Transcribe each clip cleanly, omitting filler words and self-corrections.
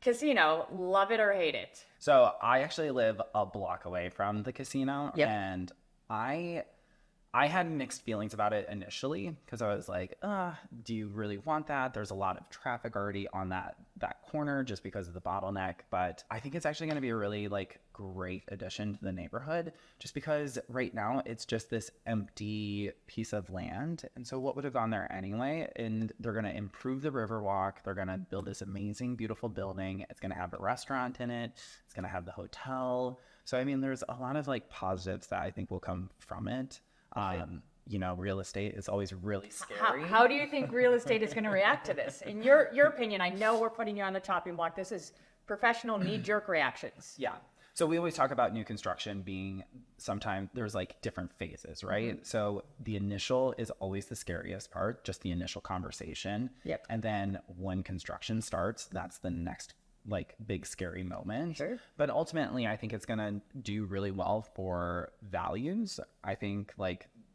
Casino, love it or hate it? So I actually live a block away from the casino, Yep. and I I had mixed feelings about it initially because I was like, do you really want that? There's a lot of traffic already on that corner just because of the bottleneck. But I think it's actually going to be a really great addition to the neighborhood just because right now it's just this empty piece of land. And so what would have gone there anyway? And they're going to improve the Riverwalk. They're going to build this amazing, beautiful building. It's going to have a restaurant in it. It's going to have the hotel. So, I mean, there's a lot of positives that I think will come from it. Real estate is always really scary. How do you think real estate is going to react to this? In your opinion, I know we're putting you on the chopping block. This is professional knee-jerk reactions. Yeah. So we always talk about new construction being sometimes there's different phases, right? Mm-hmm. So the initial is always the scariest part, just the initial conversation. Yep. And then when construction starts, that's the next big scary moment. Sure. But ultimately, I think it's going to do really well for values. I think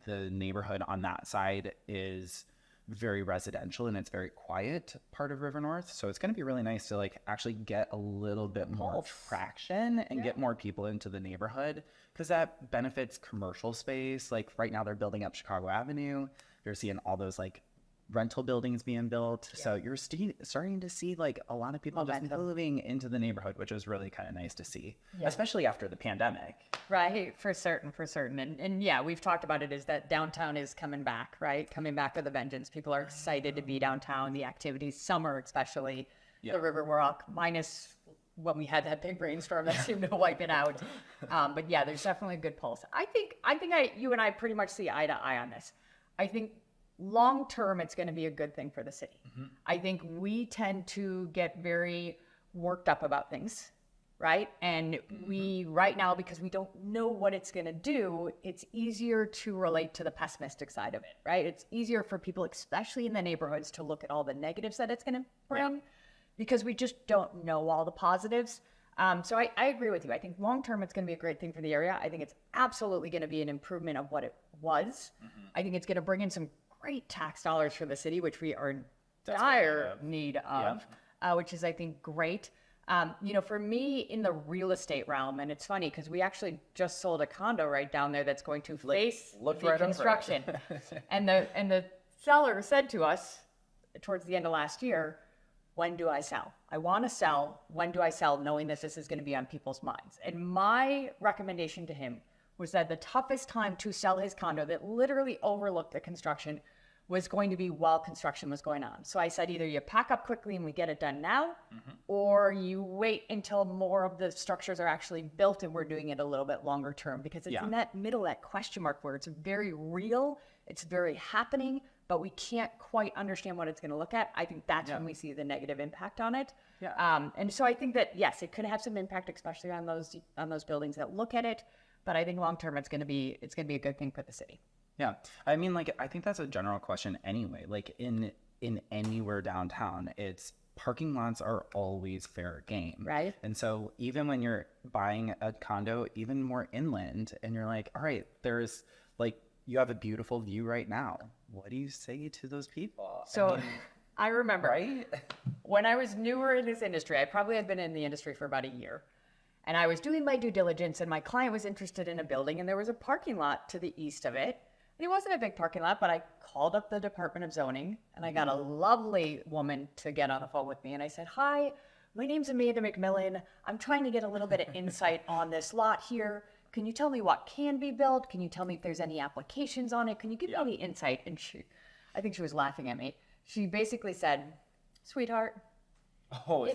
the neighborhood on that side is very residential and it's very quiet part of River North. So it's going to be really nice to actually get a little bit more traction and get more people into the neighborhood because that benefits commercial space. Right now they're building up Chicago Avenue. You're seeing all those rental buildings being built. Yeah. So you're starting to see a lot of people just moving into the neighborhood, which is really kind of nice to see, especially after the pandemic. Right, for certain. And yeah, we've talked about it, is that downtown is coming back, right? Coming back with a vengeance. People are excited to be downtown, the activities, summer especially, the Riverwalk, minus when we had that big rainstorm that seemed to wipe it out. But yeah, there's definitely a good pulse. I think you and I pretty much see eye to eye on this. I think long term, it's going to be a good thing for the city. Mm-hmm. I think we tend to get very worked up about things, right? And we, right now, because we don't know what it's going to do, it's easier to relate to the pessimistic side of it, right? It's easier for people, especially in the neighborhoods, to look at all the negatives that it's going to bring because we just don't know all the positives. So I agree with you. I think long term, it's going to be a great thing for the area. I think it's absolutely going to be an improvement of what it was. Mm-hmm. I think it's going to bring in some great tax dollars for the city, which we are in dire need of, which is, I think, great. For me, in the real estate realm, and it's funny because we actually just sold a condo right down there that's going to face the construction. and the seller said to us towards the end of last year, when do I sell? I want to sell. When do I sell? Knowing that this is going to be on people's minds. And my recommendation to him was that the toughest time to sell his condo that literally overlooked the construction was going to be while construction was going on. So I said, either you pack up quickly and we get it done now, or you wait until more of the structures are actually built and we're doing it a little bit longer term, because it's in that middle, that question mark where it's very real, it's very happening, but we can't quite understand what it's going to look at. I think that's when we see the negative impact on it. Yeah. And so I think that, yes, it could have some impact, especially on those buildings that look at it. But I think long term, it's going to be a good thing for the city. Yeah, I mean, I think that's a general question anyway. In anywhere downtown, it's parking lots are always fair game, right? And so even when you're buying a condo, even more inland, and you're like, all right, there's you have a beautiful view right now. What do you say to those people? So I remember when I was newer in this industry, I probably had been in the industry for about a year. And I was doing my due diligence, and my client was interested in a building, and there was a parking lot to the east of it. And it wasn't a big parking lot, but I called up the Department of Zoning, and I got a lovely woman to get on the phone with me. And I said, hi, my name's Amanda McMillan. I'm trying to get a little bit of insight on this lot here. Can you tell me what can be built? Can you tell me if there's any applications on it? Can you give me any insight? And I think she was laughing at me. She basically said, sweetheart. Oh,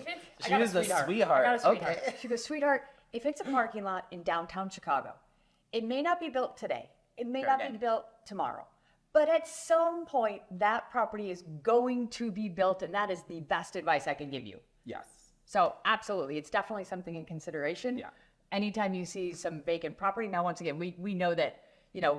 she was the sweetheart. Okay. She goes, sweetheart, if it's a parking lot in downtown Chicago, it may not be built today. It may not be built tomorrow. But at some point, that property is going to be built, and that is the best advice I can give you. Yes. So absolutely. It's definitely something in consideration. Yeah. Anytime you see some vacant property, now once again, we know that,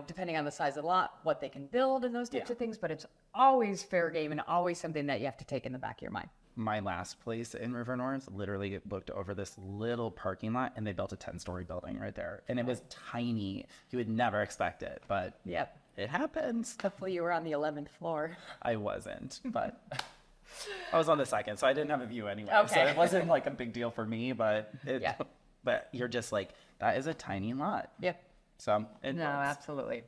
depending on the size of the lot, what they can build and those types of things, but it's always fair game and always something that you have to take in the back of your mind. My last place in River North literally looked over this little parking lot, and they built a 10-story building right there. And it was tiny. You would never expect it, but it happens. Hopefully you were on the 11th floor. I wasn't, but I was on the second, so I didn't have a view anyway. So Okay. it wasn't like a big deal for me, but Yeah. but you're just like, that is a tiny lot. Yep. So it No, works. absolutely.